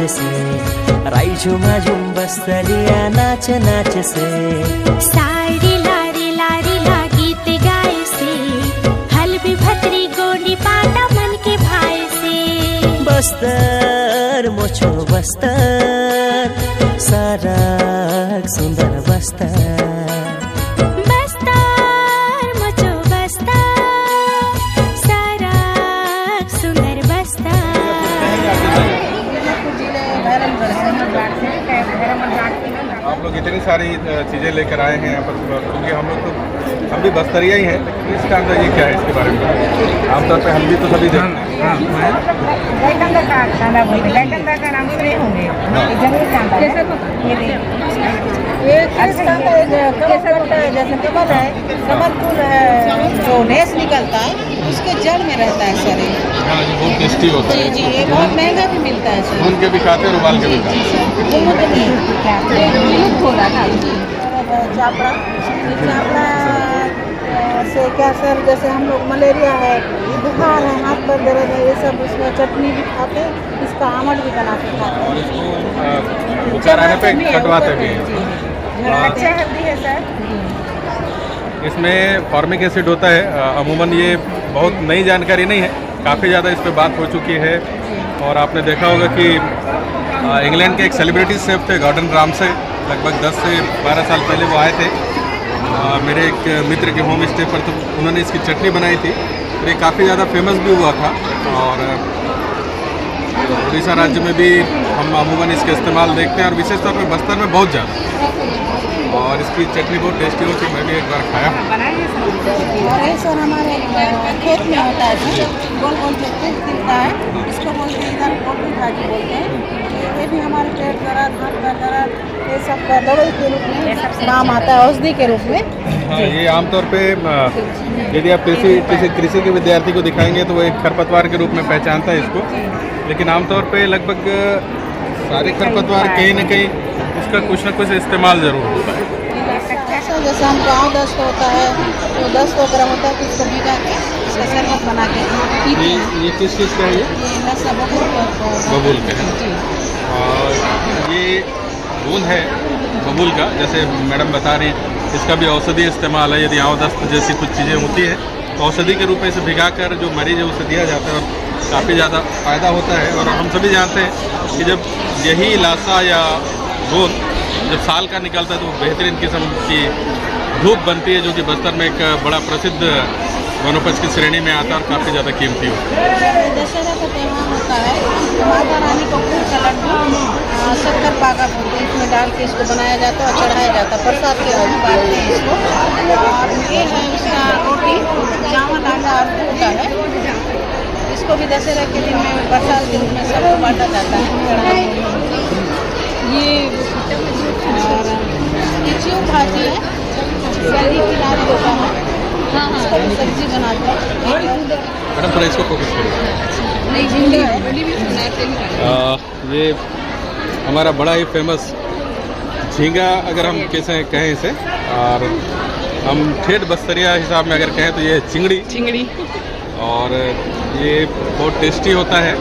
से, राई झुमा झुम बस्तरिया नाच नाच से। सारी लारी लारी ला गीत गाए से, हलबी भतरी गोंडी पाटा मन के भाई से। बस्तर मोछो बस्तर, सारा सुंदर बस्तर। आप लोग इतनी सारी चीज़ें लेकर आए हैं यहाँ पर, क्योंकि हम भी बस्तरिया ही हैं, लेकिन इसका अंदर ये क्या है इसके बारे में? आमतौर पे हल्दी तो सभी जानते हैं। का नाम सुने होंगे, जरूर जानता है। जैसे कमल है, कमल फूल है, जो नेस निकलता है उसके जड़ में रहता है सर। हाँ, ये बहुत टेस्टी होता है। जी, ये बहुत महंगा भी मिलता है सर। भून के भी खाते हैं और उबाल के भी खाते हैं। विलुप्त हो रहा था। चापड़ा से क्या सर, जैसे हम लोग मलेरिया है, बुखार है, हाथ पर दर्द है, ये सब उसमें चटनी भी खाते हैं, इसका आमट भी बना के खाते हैं। और इसको बुखार आने पे कटवाते भी हैं। अच्छा हल्दी है सर। इसमें फॉर्मिक एसिड होता है। अमूमन ये बहुत नई जानकारी नहीं है, काफ़ी ज़्यादा इस पर बात हो चुकी है। और आपने देखा होगा कि इंग्लैंड के एक सेलिब्रिटी शेफ थे गॉर्डन रामसे, लगभग 10 से 12 साल पहले वो आए थे मेरे एक मित्र के होम स्टे पर, तो उन्होंने इसकी चटनी बनाई थी। तो ये काफ़ी ज़्यादा फेमस भी हुआ था। और उड़ीसा राज्य में भी हम अमूमन इसका इस्तेमाल देखते हैं, और विशेष तौर पर बस्तर में बहुत ज़्यादा। और इसकी चटनी बहुत टेस्टी होती है, मैं भी एक बार खाया हूँ। और ये सर हमारे खेत में होता है, गोल गोल जो फूल खिलता है, इसको बोलते हैं इधर गोभी भाजी बोलते हैं। ये भी हमारे पेट दर्द, हाथ का दर्द, ये सब का दवाई के रूप में काम आता है, औषधि के रूप में। हाँ, ये आमतौर पे यदि आप किसी कृषि के विद्यार्थी को दिखाएंगे तो वो एक खरपतवार के रूप में पहचानता है इसको, लेकिन आमतौर पे लगभग सारे खरपतवार कहीं न कहीं इसका कुछ न कुछ इस्तेमाल ज़रूर होता है। जैसे हम गाँव दस्त होता है तो 10 ग्राम होता है, तो इसको भिगा के इसका शरबत बना के पीते हैं। ये किस चीज़ का है? ये नशा बबूल का है। और ये बूंद है बबूल का, जैसे मैडम बता रही, इसका भी औषधि इस्तेमाल है। यदि आंव दस्त जैसी कुछ चीज़ें होती हैं तो औषधि के रूप में इसे भिगाकर जो मरीज है उसे दिया जाता है, और काफ़ी ज़्यादा फ़ायदा होता है। और हम सभी जानते हैं कि जब यही लाशा या बूंद जब साल का निकलता है तो बेहतरीन किस्म की धूप बनती है, जो कि बस्तर में एक बड़ा प्रसिद्ध वनोपज की श्रेणी में आता है और काफ़ी ज़्यादा कीमती होता है। दशहरा का त्यौहार होता है, माता रानी को फूल का लड्डू शक्कर पाका बोलते हैं, इसमें डाल के इसको बनाया जाता है और चढ़ाया जाता है, प्रसाद के रूप में बांटते हैं इसको। और ये है उसका रोटी, चावल आटा और दूध का है। इसको भी दशहरा के दिन में प्रसाद के रूप में सबको बांटा जाता है। ये च्यू भाजी है, गली की नारी होता है, इसको भी सब्जी बनाते हैं। मैडम थोड़ा इसको फोकस करो। झींगा है, ये हमारा बड़ा ही फेमस झींगा अगर हम कैसे कहें इसे, और हम ठेठ बस्तरिया हिसाब में अगर कहें तो ये चिंगड़ी। और ये बहुत टेस्टी होता है।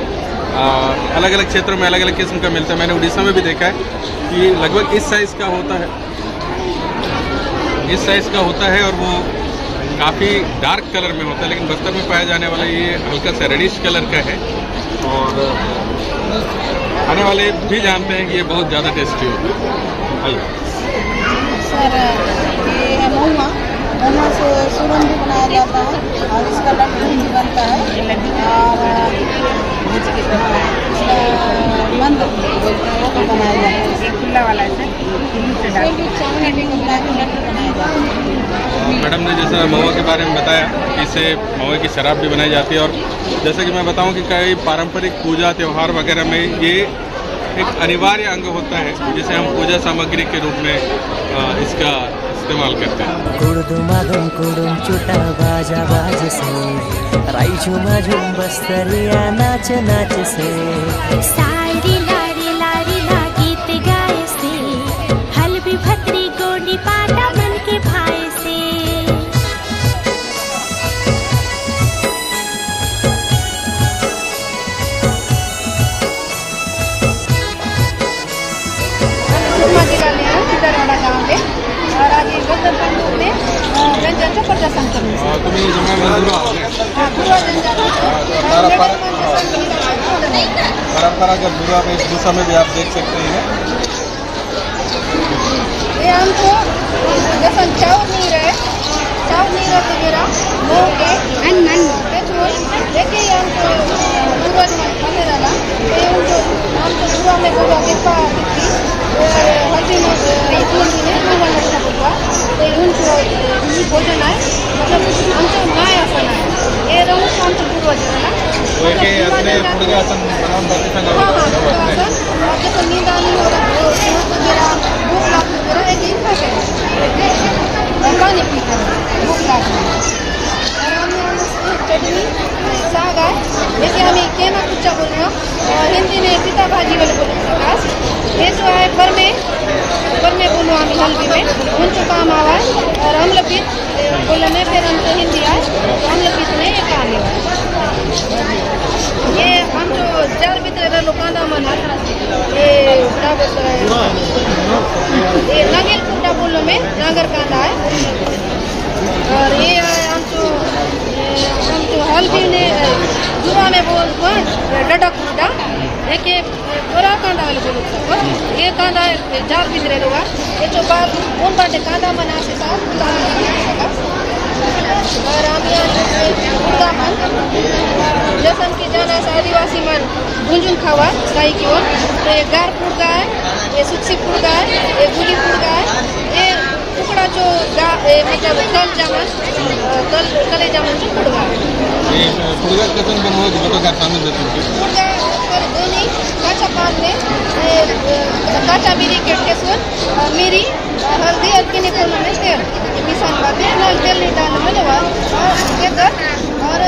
अलग अलग क्षेत्रों में अलग अलग किस्म का मिलता है। मैंने उड़ीसा में भी देखा है कि लगभग इस साइज़ का होता है, और वो काफ़ी डार्क कलर में होता है, लेकिन बस्तर में पाया जाने वाला ये हल्का सा रेडिश कलर का है। और खाने वाले भी जानते हैं कि ये बहुत ज़्यादा टेस्टी होता है। सर ये है महुआ से सुरन भी बनाया जाता है, और इसका लड्डू भी बनता है। और मंद बोलते हैं, वो भी बनाया जाता है, खुला वाला है। मैडम ने जैसा महुआ के बारे में बताया कि इससे महुए की शराब भी बनाई जाती है। और जैसे कि मैं बताऊं कि कई पारंपरिक पूजा त्यौहार वगैरह में ये एक अनिवार्य अंग होता है, जिसे हम पूजा सामग्री के रूप में इसका इस्तेमाल करते हैं। कुड़ुम कुड़ुम चुटा बाजा बाज से, राई झुमा झुम बस्तरिया नाच नाच से। सारी लारी लारी ला गीत गाए से, हलबी भतरी गोंडी पाटा मन के भाई से। मोठं प्रशासन करून तुम्ही जमा मंजुरा परंपरागत दुर्गा वेशभूषा में भी आप देख सकते हैं। ये हमको जैसा चावल नहीं रहे तो मेरा मोगे देखिए हमको पूर्वज खाने डाला हमको दुआ में बोला कितना हल्दी में बोलवा तो उनको भोजन है मतलब हमको माया सण है ये रहूँ हमको पूर्वज डाला जैसे नींद आनी हो रहा मेरा भूख लागती मेरा एक ही खाते पानी पीते भूख लागती और हमें चटनी साग है जैसे हमें केना कुचा बोल रहे हो हिंदी में पिता भाजी वाले बोले ये जो है पर में बोलो हम हल्दी में उनको काम आवा है और हम लोग भी बोले में फिर हमको हिंदी आए तो हम लोग में ये काम है ये हम जो चार भीतर लोकांदा मना ये क्या बोलते हैं ये नागेल कुंडा बोलो में नागर कांदा है और ये हम जो हल्दी ने जुआ में बोल डडा कुंडा एक पूरा कांदा वाले बोलो ये कांदा जार भीतर होगा ये जो बात उन बाटे कांदा मना से साथ और हम यहाँ मन जैसन की जाना से आदिवासी मन गुंजुन खावा साई की ओर तो ये गारपुर का है ये सुखसीपुर का है ये गुलीपुर का है ये टुकड़ा जो मतलब कले जामन जो पुड़गा कथन बनवा दोनी काचा पान में काचा मिरी के सुन मिरी हल्दी और किने को में तेल मिसान बात है ना तेल नहीं डालने में लगा के कर और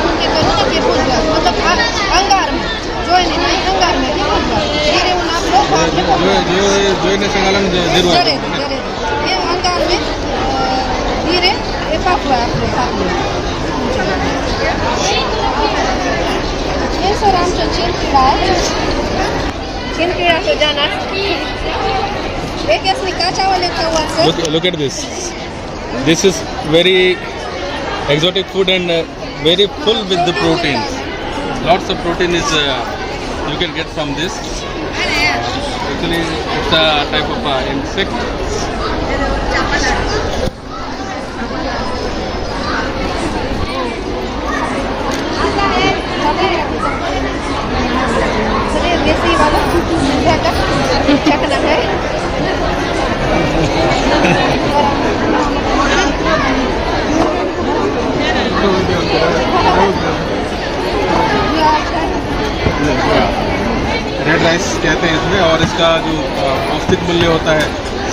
उनके करो ना के भून गया मतलब अंगार में जो नहीं अंगार में भी भून गया धीरे उन आप लोग जो ने संगालन जरूर जरे ये अंगार में धीरे ये पापा आपके साथ ये सर हम जो चिनकीड़ा तो जाना एक ऐसे काचा वाले का हुआ sir look at this is very exotic food and very full with the proteins. Lots of protein is you can get from this. Actually it's a type of insect. देसी वाला चखना है रेड राइस कहते हैं इसमें और इसका जो पौष्टिक मूल्य होता है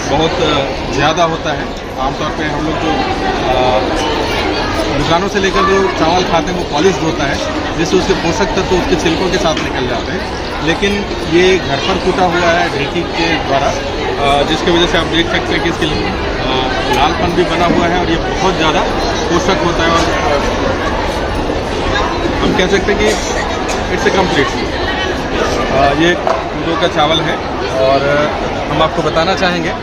बहुत ज़्यादा होता है। आमतौर पे हम लोग जो दुकानों से लेकर जो चावल खाते हैं वो पॉलिश होता है जिससे उसके पोषक तत्व उसके छिलकों के साथ निकल जाते हैं, लेकिन ये घर पर कूटा हुआ है ढेकी के द्वारा जिसकी वजह से आप देख सकते हैं कि इसके लालपन भी बना हुआ है और ये बहुत ज़्यादा पोषक होता है और हम कह सकते हैं कि इट्स ए कम्प्लीट। ये दूधों का चावल है और हम आपको बताना चाहेंगे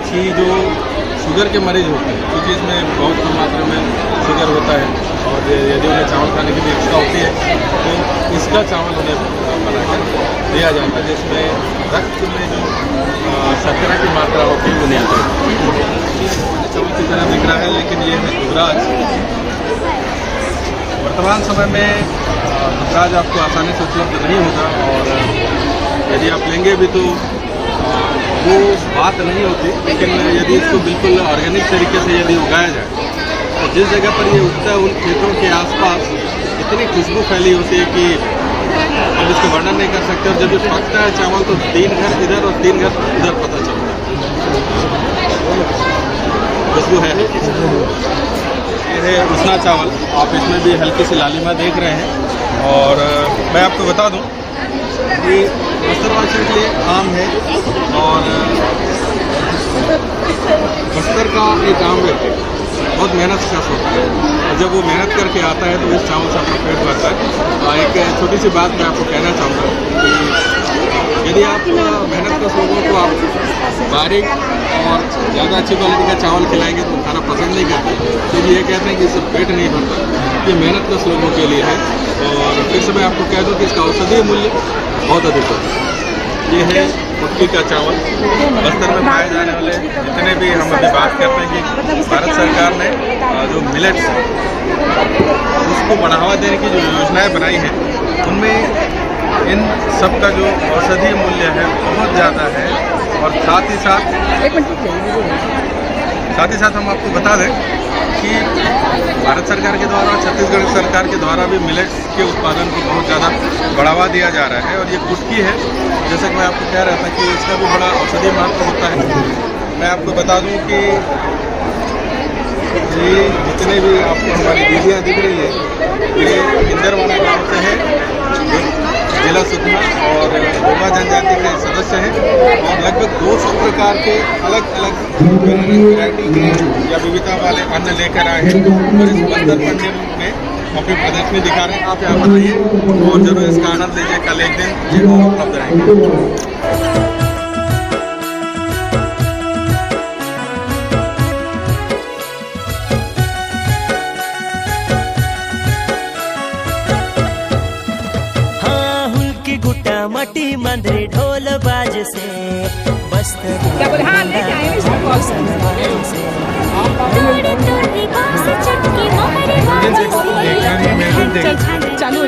कि जो शुगर के मरीज होते हैं क्योंकि इसमें बहुत कम मात्रा में शुगर होता है और यदि उन्हें चावल खाने की भी इच्छा होती है तो इसका चावल उन्हें बनाकर दिया जाता है जिसमें रक्त में जो शर्करा की मात्रा होती है वो नियंत्रित चावल की तरह दिख रहा है, लेकिन ये है दुबराज। वर्तमान समय में दुबराज आपको आसानी से उपलब्ध नहीं होता और यदि आप लेंगे भी तो वो बात नहीं होती, लेकिन यदि इसको बिल्कुल ऑर्गेनिक तरीके से यदि उगाया जाए तो जिस जगह पर ये उगता है उन खेतों के आसपास इतनी खुशबू फैली होती है कि हम इसको वर्णन नहीं कर सकते और जब ये पकता है चावल तो 3 घर इधर और 3 घर उधर पता चलता है खुशबू है। ये है उसना चावल, आप इसमें भी हल्की सी लालिमा देख रहे हैं और मैं आपको बता दूं कि बस्तरवासियों के लिए आम है और बस्तर का एक आम व्यक्ति बहुत मेहनत से होता है और जब वो मेहनत करके आता है तो इस चावल से अपना पेट भरता है। एक छोटी सी बात मैं आपको कहना चाहूँगा कि यदि आप मेहनत कश लोगों को आप बारीक और ज़्यादा अच्छी क्वालिटी का चावल खिलाएंगे तो खाना पसंद नहीं करते, क्योंकि ये कहते हैं कि इससे पेट नहीं भरता। ये मेहनत कश लोगों के लिए है। और फिर से मैं आपको कह दूँ कि इसका औषधीय मूल्य बहुत अधिक होता है। ये है मक्की का चावल। बस्तर में पाए जाने वाले जितने भी हम अभी बात करते हैं कि भारत सरकार ने जो मिलेट्स उसको बढ़ावा देने की जो योजनाएं बनाई हैं, उनमें इन सब का जो औषधीय मूल्य है बहुत ज़्यादा है। और साथ ही साथ हम आपको बता दें कि भारत सरकार के द्वारा और छत्तीसगढ़ सरकार के द्वारा भी मिलेट्स के उत्पादन को बहुत ज़्यादा बढ़ावा दिया जा रहा है। और ये कुटकी है, जैसे कि मैं आपको कह रहा था कि इसका भी बड़ा औषधीय महत्व होता है। मैं आपको बता दूं कि ये जितने भी आपको हमारी दीदियाँ दिख रही है, ये इंदरवाना गाँव से है, जिला सुकमा और गोमा जनजाति के सदस्य हैं। और लगभग 200 प्रकार के अलग अलग वैरायटी के या विविधता वाले अन्न लेकर आए हैं और इस बस्तर मंडी में अपनी प्रदर्शनी दिखा रहे हैं। आप यहाँ पर आइए और जरूर इसका आनंद लीजिए। कल एक दिन ये और उपलब्ध रहेंगे। मटी मंदरी ढोल बाज से बस्तर चालू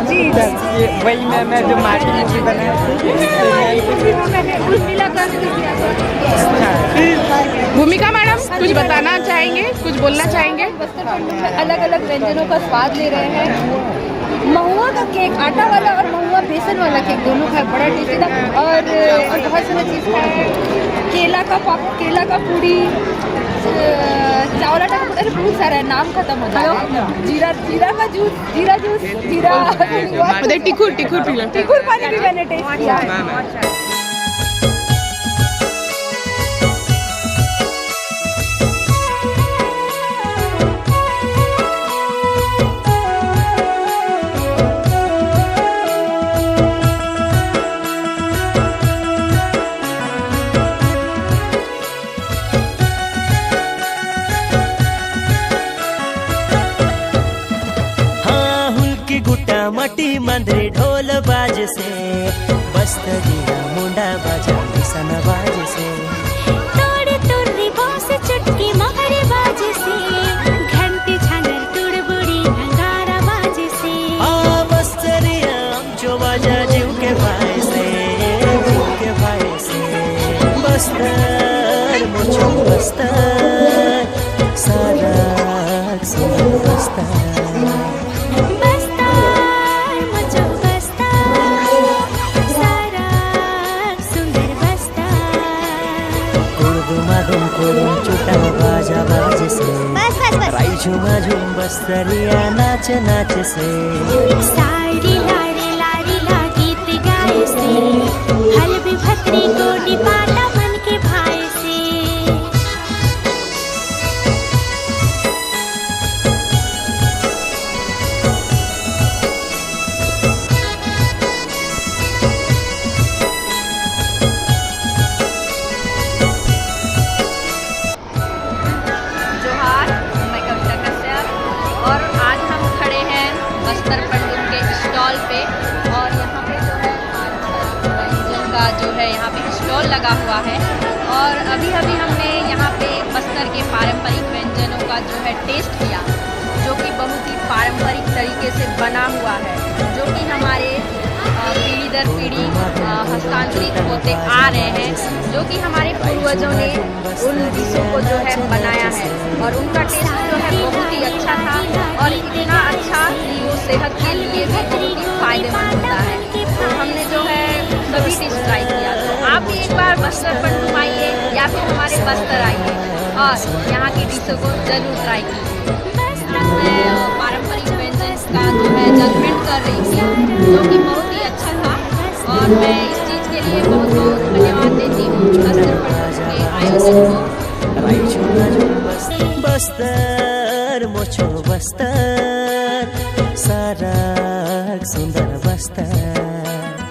जी वही मैं जो माटी मूर्ति बनाई। भूमिका मैडम कुछ बताना चाहेंगे, कुछ बोलना चाहेंगे? अलग अलग व्यंजनों का स्वाद ले रहे हैं। महुआ का केक, आटा वाला और महुआ बेसन वाला केक दोनों का बड़ा टेस्टी था। और बहुत सारा चीज़ का है, केला का पूड़ी, चावल आटा का पूड़ी, बहुत सारा है, नाम खत्म होता है। जीरा का जूस, जीरा टिकुर पानी भी मैंने टेस्ट किया है। मटी मंदरी ढोल बाज से बस्तरिया मुंडा बाजा सन बाज से तोड़ी तुर्री बांस चुटकी मगरी बाज से घंटी झालर तुड़बुड़ी नगारा बाज से बस्तरिया जो बाजा जीव के भाई से बस्तर मुझो बस्तर सारा सुन बस्तर चुटा बाजा बाज से राई झुमा झुम बस्तरिया नाच नाच से सारी लारी लारी ला गीत गाए से हल भी भत्री गोडी पाटा मन के भाई से। बस्तर पंडुम के स्टॉल पे, और यहाँ पे जो है व्यंजन का जो है यहाँ पे स्टॉल लगा हुआ है। और अभी हमने यहाँ पे बस्तर के पारंपरिक व्यंजनों का जो है टेस्ट किया, जो कि बहुत ही पारंपरिक तरीके से बना हुआ है, जो कि हमारे पीढ़ी दर पीढ़ी हस्तांतरित होते आ रहे हैं, जो कि हमारे पूर्वजों ने उन डिशों को जो है बनाया है। और उनका टेस्ट जो है बहुत ही अच्छा था, और इतना अच्छा कि वो सेहत के लिए भी बहुत ही फायदेमंद होता है। तो हमने जो है सभी डिश ट्राई किया। तो आप भी एक बार बस्तर पंडुम आइए या फिर हमारे बस्तर आइए और यहाँ की डिशों को जरूर ट्राई कीजिए। मैं पारंपरिक व्यंजन का जो है जजमेंट कर रही थी, जो कि बहुत ही अच्छा था, और मैं इस चीज़ के लिए बहुत बहुत धन्यवाद देती हूँ बस्तर पंडुम के आयोजन को। बस्तर मुझो बस्तर सरक सुन्दर बस्तर